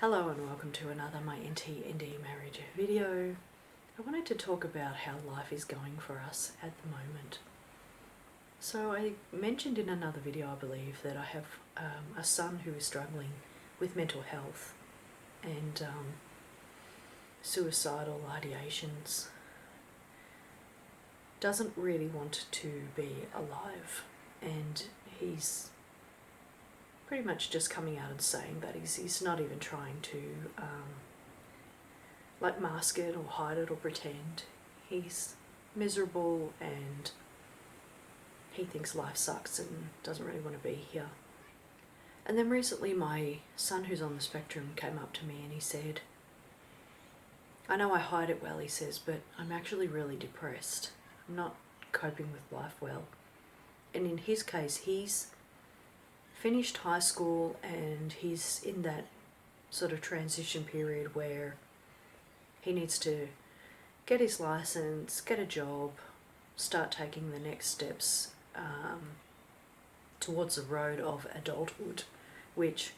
Hello and welcome to another My NT&D marriage video. I wanted to talk about how life is going for us at the moment. So I mentioned in another video, I believe, that I have a son who is struggling with mental health and suicidal ideations. Doesn't really want to be alive, and he's pretty much just coming out and saying that he's not even trying to like mask it or hide it or pretend. He's miserable and he thinks life sucks and doesn't really want to be here. And then recently my son, who's on the spectrum, came up to me and he said, I know I hide it well, he says, but I'm actually really depressed. I'm not coping with life well. And in his case, he's finished high school and he's in that sort of transition period where he needs to get his license, get a job, start taking the next steps towards the road of adulthood, which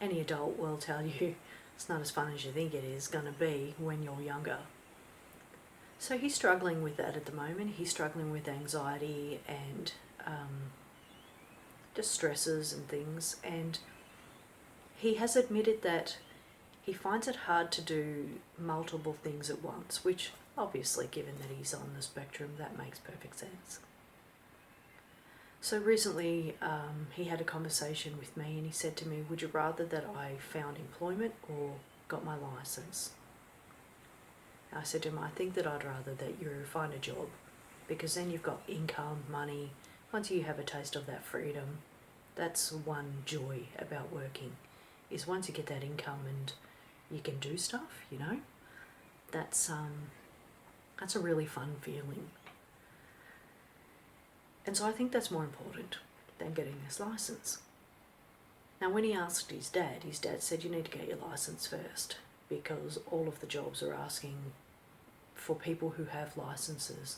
any adult will tell you it's not as fun as you think it is going to be when you're younger. So he's struggling with that at the moment. He's struggling with anxiety and just stresses and things, and he has admitted that he finds it hard to do multiple things at once, which obviously, given that he's on the spectrum, that makes perfect sense. So recently he had a conversation with me and he said to me, would you rather that I found employment or got my license? I said to him, I think that I'd rather that you find a job, because then you've got income, money. Once you have a taste of that freedom, that's one joy about working, is once you get that income and you can do stuff, you know, that's a really fun feeling. And so I think that's more important than getting this license. Now when he asked his dad said, you need to get your license first, because all of the jobs are asking for people who have licenses.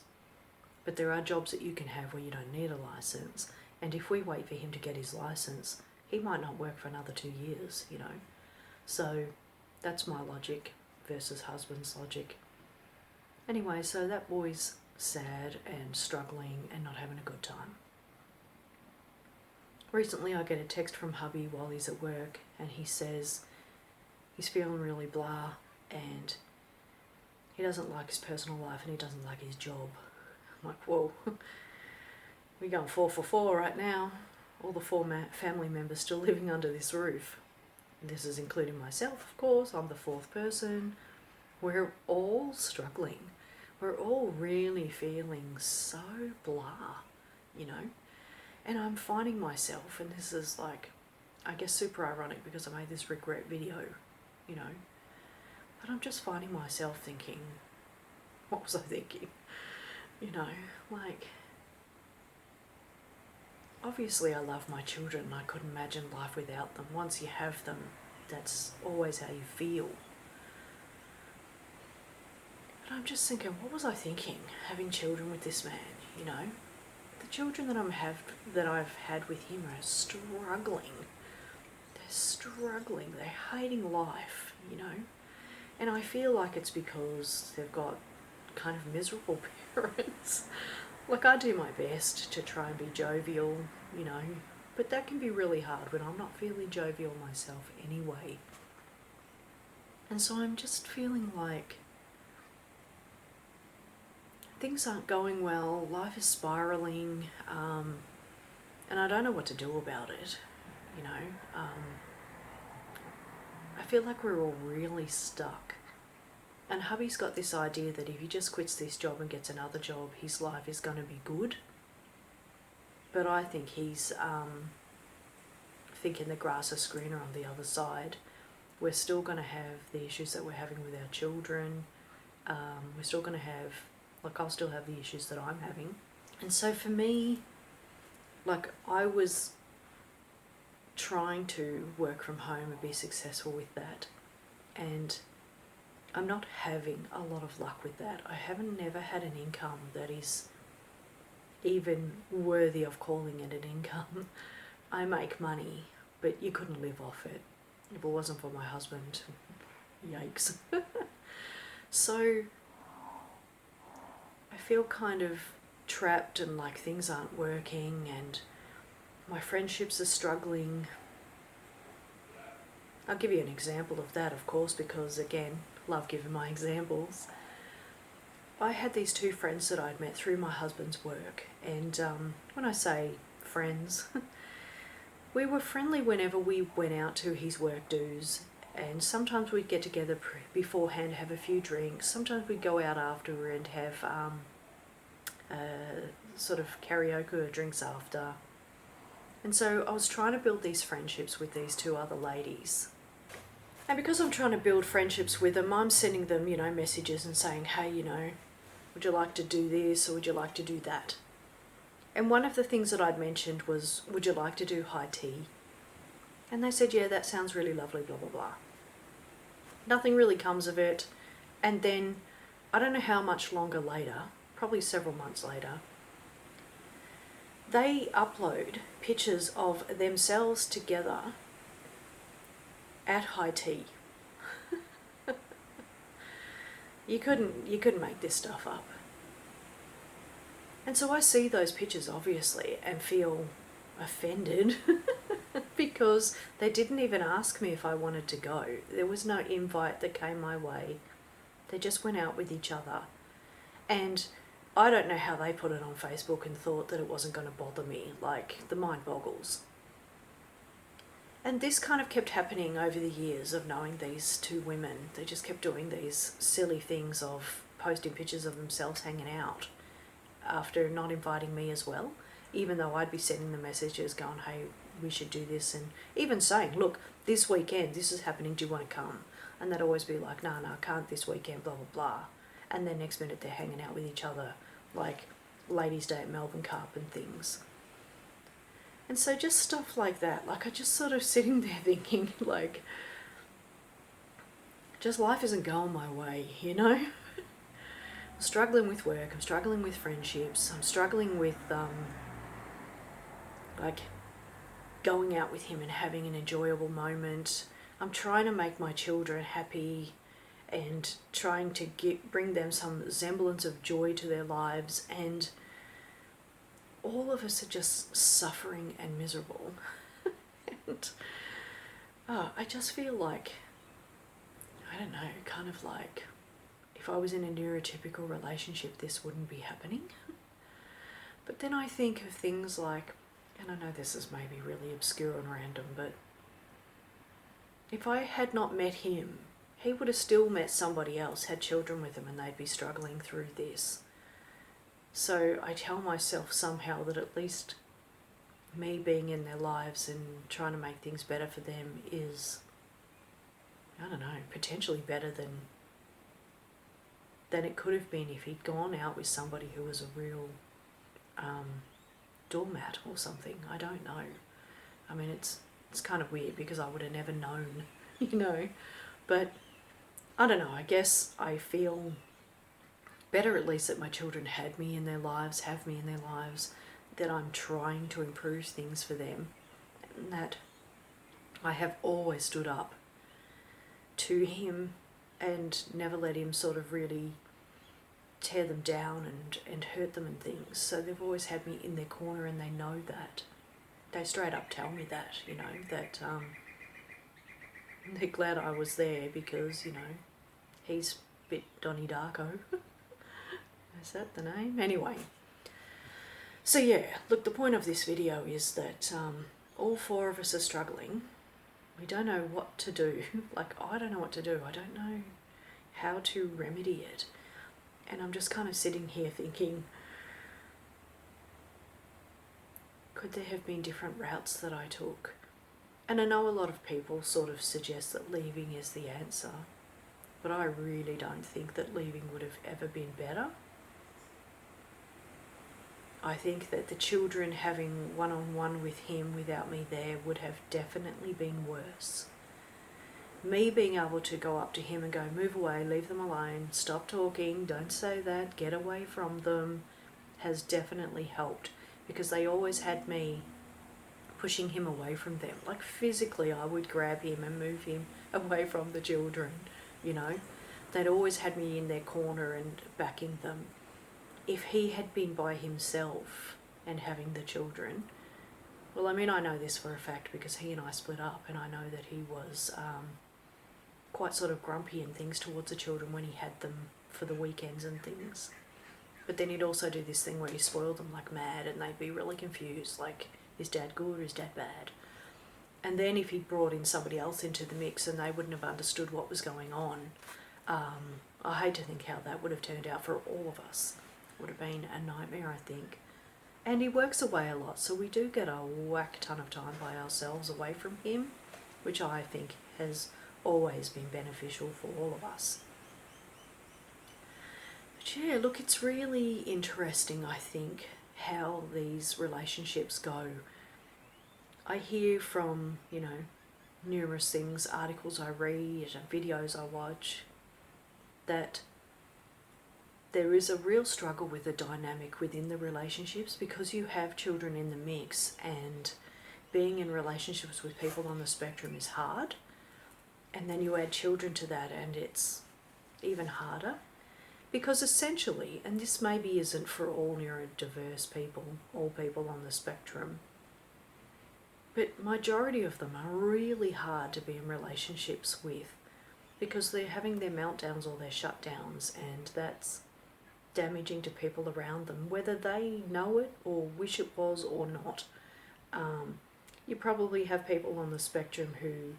But there are jobs that you can have where you don't need a license, and if we wait for him to get his license, he might not work for another 2 years, you know. So that's my logic versus husband's logic. Anyway, so that boy's sad and struggling and not having a good time. Recently I get a text from hubby while he's at work and he says he's feeling really blah and he doesn't like his personal life and he doesn't like his job. I'm like, whoa, we're going 4 for 4 right now. All the 4 family members still living under this roof. And this is including myself, of course. I'm the 4th person. We're all struggling. We're all really feeling so blah, you know. And I'm finding myself, and this is like, I guess super ironic because I made this regret video, you know. But I'm just finding myself thinking, what was I thinking? You know, like, obviously I love my children and I couldn't imagine life without them. Once you have them, that's always how you feel. But I'm just thinking, what was I thinking having children with this man, you know? The children that I've had with him are struggling. They're struggling. They're hating life, you know? And I feel like it's because they've got kind of miserable parents. Like, I do my best to try and be jovial, you know, but that can be really hard when I'm not feeling jovial myself anyway. And so I'm just feeling like things aren't going well, life is spiraling, and I don't know what to do about it, you know. I feel like we're all really stuck. And hubby's got this idea that if he just quits this job and gets another job, his life is going to be good. But I think he's thinking the grass is greener on the other side. We're still going to have the issues that we're having with our children. We're still going to have, like, I'll still have the issues that I'm having. And so for me, like, I was trying to work from home and be successful with that. And I'm not having a lot of luck with that. I haven't never had an income that is even worthy of calling it an income. I make money, but you couldn't live off it. If it wasn't for my husband, yikes. So I feel kind of trapped and like things aren't working and my friendships are struggling. I'll give you an example of that, of course, because again, love giving my examples. I had these two friends that I'd met through my husband's work, and when I say friends, we were friendly whenever we went out to his work dues, and sometimes we'd get together beforehand, have a few drinks. Sometimes we'd go out after and have sort of karaoke or drinks after. And so I was trying to build these friendships with these two other ladies. And because I'm trying to build friendships with them, I'm sending them, messages and saying, hey, would you like to do this or would you like to do that? And one of the things that I'd mentioned was, would you like to do high tea? And they said, yeah, that sounds really lovely, blah, blah, blah. Nothing really comes of it. And then, I don't know how much longer later, probably several months later, they upload pictures of themselves together at high tea. You couldn't make this stuff up. And so I see those pictures obviously and feel offended because they didn't even ask me if I wanted to go. There was no invite that came my way. They just went out with each other. And I don't know how they put it on Facebook and thought that it wasn't going to bother me. Like, the mind boggles. And this kind of kept happening over the years of knowing these two women. They just kept doing these silly things of posting pictures of themselves hanging out after not inviting me as well, even though I'd be sending them messages going, hey, we should do this, and even saying, look, this weekend, this is happening, do you want to come? And they'd always be like, no, I can't this weekend, blah, blah, blah. And then next minute they're hanging out with each other, like Ladies' Day at Melbourne Cup and things. And so just stuff like that, like I just sort of sitting there thinking, like, just life isn't going my way, I'm struggling with work, I'm struggling with friendships, I'm struggling with, like, going out with him and having an enjoyable moment. I'm trying to make my children happy and trying to bring them some semblance of joy to their lives, and all of us are just suffering and miserable. And I just feel like, I don't know, kind of like if I was in a neurotypical relationship, this wouldn't be happening. But then I think of things like, and I know this is maybe really obscure and random, but if I had not met him, he would have still met somebody else, had children with him, and they'd be struggling through this. So I tell myself somehow that at least me being in their lives and trying to make things better for them is, I don't know, potentially better than it could have been if he'd gone out with somebody who was a real doormat or something. I don't know. I mean, it's kind of weird because I would have never known, But I don't know, I guess I feel better at least that my children had me in their lives, have me in their lives, that I'm trying to improve things for them, and that I have always stood up to him and never let him sort of really tear them down and hurt them and things. So they've always had me in their corner, and they know that. They straight up tell me that, that they're glad I was there because, he's a bit Donnie Darko. Is that the name? Anyway. So yeah, look, the point of this video is that all four of us are struggling. We don't know what to do. Like, I don't know what to do. I don't know how to remedy it. And I'm just kind of sitting here thinking, could there have been different routes that I took? And I know a lot of people sort of suggest that leaving is the answer, but I really don't think that leaving would have ever been better. I think that the children having one-on-one with him without me there would have definitely been worse. Me being able to go up to him and go, move away, leave them alone, stop talking, don't say that, get away from them, has definitely helped, because they always had me pushing him away from them. Like physically, I would grab him and move him away from the children, you know. They'd always had me in their corner and backing them. If he had been by himself and having the children, well, I mean, I know this for a fact because he and I split up, and I know that he was quite sort of grumpy and things towards the children when he had them for the weekends and things. But then he'd also do this thing where he spoiled them like mad, and they'd be really confused, like, is dad good or is dad bad? And then if he brought in somebody else into the mix and they wouldn't have understood what was going on, I hate to think how that would have turned out for all of us. It would have been a nightmare, I think. And he works away a lot, so we do get a whack ton of time by ourselves away from him, which I think has always been beneficial for all of us. But yeah, look, it's really interesting, I think, how these relationships go. I hear from, you know, numerous things, articles I read and videos I watch, that there is a real struggle with the dynamic within the relationships because you have children in the mix, and being in relationships with people on the spectrum is hard. And then you add children to that and it's even harder. Because essentially, and this maybe isn't for all neurodiverse people, all people on the spectrum, but majority of them are really hard to be in relationships with because they're having their meltdowns or their shutdowns, and that's damaging to people around them, whether they know it or wish it was or not. You probably have people on the spectrum who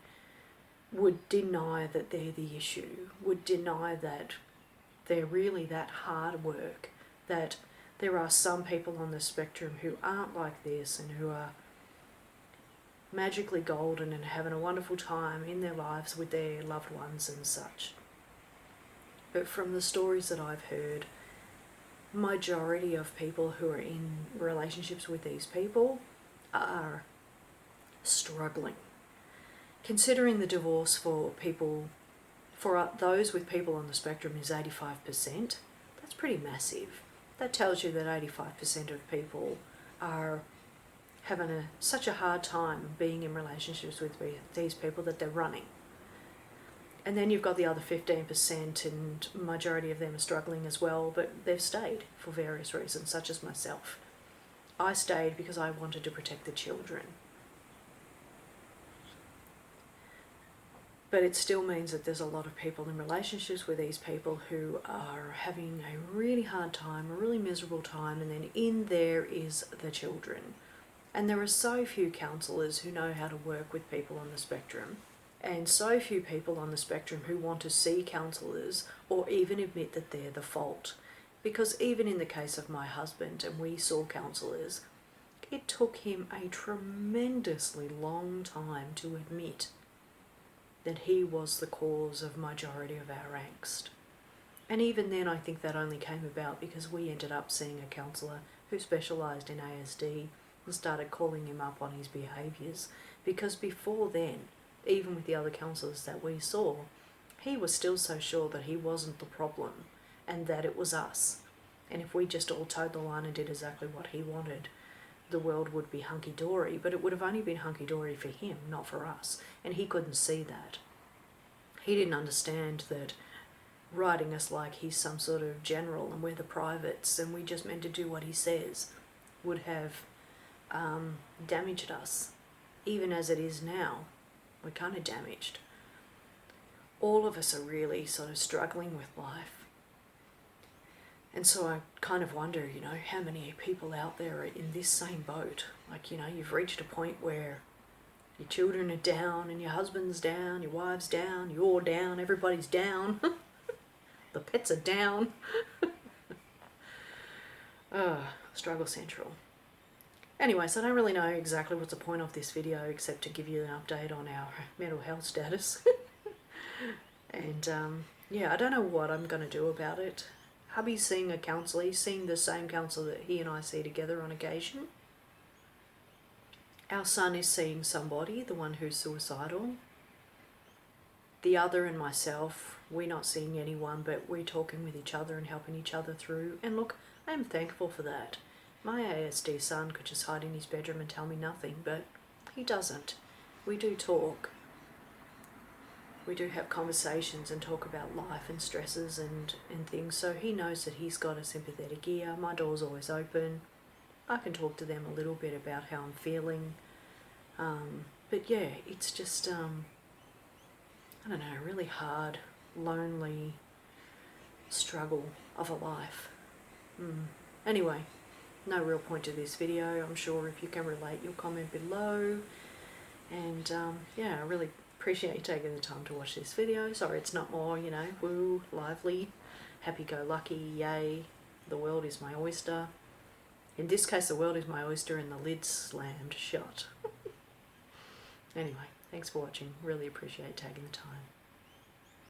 would deny that they're the issue, would deny that they're really that hard work, that there are some people on the spectrum who aren't like this and who are magically golden and having a wonderful time in their lives with their loved ones and such. But from the stories that I've heard, majority of people who are in relationships with these people are struggling. Considering the divorce for people, for those with people on the spectrum is 85%, that's pretty massive. That tells you that 85% of people are having such a hard time being in relationships with these people that they're running. And then you've got the other 15%, and majority of them are struggling as well, but they've stayed for various reasons, such as myself. I stayed because I wanted to protect the children. But it still means that there's a lot of people in relationships with these people who are having a really hard time, a really miserable time, and then in there is the children. And there are so few counsellors who know how to work with people on the spectrum, and so few people on the spectrum who want to see counsellors or even admit that they're the fault. Because even in the case of my husband, and we saw counsellors, it took him a tremendously long time to admit that he was the cause of majority of our angst. And even then, I think that only came about because we ended up seeing a counsellor who specialised in ASD and started calling him up on his behaviours. Because before then, even with the other counsellors that we saw, he was still so sure that he wasn't the problem and that it was us. And if we just all towed the line and did exactly what he wanted, the world would be hunky-dory, but it would have only been hunky-dory for him, not for us. And he couldn't see that. He didn't understand that writing us like he's some sort of general and we're the privates and we just meant to do what he says would have damaged us. Even as it is now, we're kind of damaged. All of us are really sort of struggling with life. And so I kind of wonder, you know, how many people out there are in this same boat? Like, you know, you've reached a point where your children are down and your husband's down, your wife's down, you're down, everybody's down. The pets are down. Struggle central. Anyway, so I don't really know exactly what's the point of this video except to give you an update on our mental health status. And yeah, I don't know what I'm going to do about it. Hubby's seeing a counsellor. He's seeing the same counsellor that he and I see together on occasion. Our son is seeing somebody, the one who's suicidal. The other and myself, we're not seeing anyone, but we're talking with each other and helping each other through. And look, I am thankful for that. My ASD son could just hide in his bedroom and tell me nothing, but he doesn't. We do talk. We do have conversations and talk about life and stresses and things, so he knows that he's got a sympathetic ear. My door's always open. I can talk to them a little bit about how I'm feeling. But yeah, it's just, I don't know, a really hard, lonely struggle of a life. Anyway, no real point to this video. I'm sure if you can relate, you'll comment below. And yeah, I really appreciate you taking the time to watch this video. Sorry it's not more, you know, woo, lively, happy-go-lucky, yay, the world is my oyster. In this case, the world is my oyster and the lid's slammed shut. Anyway, thanks for watching. Really appreciate taking the time.